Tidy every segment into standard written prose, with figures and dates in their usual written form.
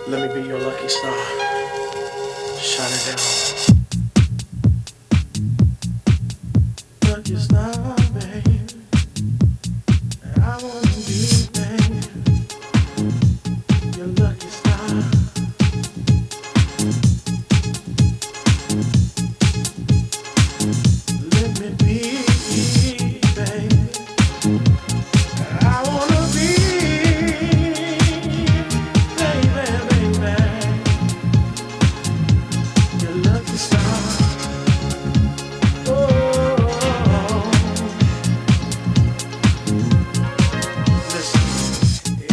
Let me be your lucky star, shining down. Lucky star, baby. I wanna be, baby, your lucky star. Let me be, baby. I wanna be, baby, your lucky star. Oh, listen.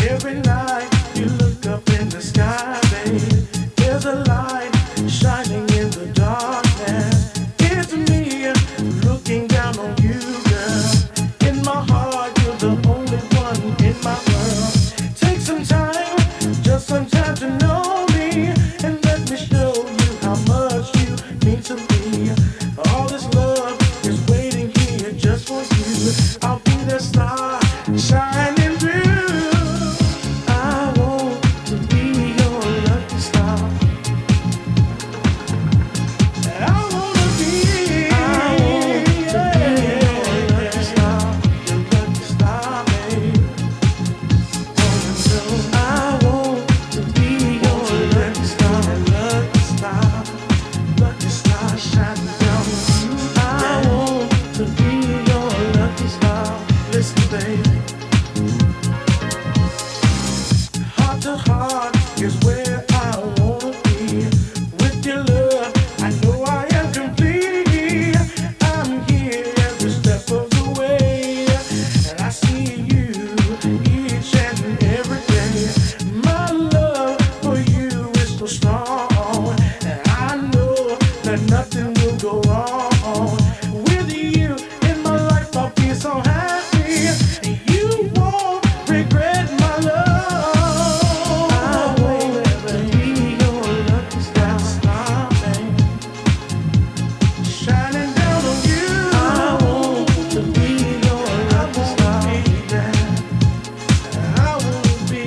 Every night you look up in the sky, babe. There's a light shining in the darkness. It's me looking down on you, girl. In my heart, you're the only one in my world. Take some time, just some time to know me, and let me show you how much you mean to me. All this love is waiting here just for you. I'll be the star shining through. I want to be your lucky star. I wanna be your lucky star, babe. I want to be your lucky star, lucky star shining down on you. I want to be your lucky star. Listen, baby. Heart to heart is where I wanna be. With your love, I know I am complete. I'm here every step of the way, and I see you each and every day. My love for you is so strong, and I know that nothing will go wrong. With you in my life, I'll be so happy. You won't regret my love. I want to be your lucky star, babe. Shining down on you. I want to be your lucky star. I want to be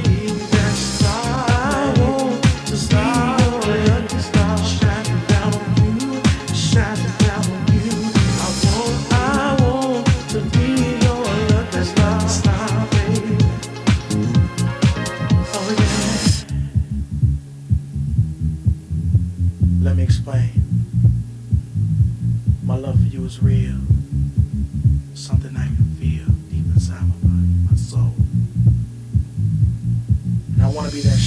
that star. I want to be your lucky star. Shining down on you. Shining down on you. I want to be your lucky star, baby. Oh yeah. Let me explain. My love for you is real. Something I can feel deep inside my body, my soul. And I want to be that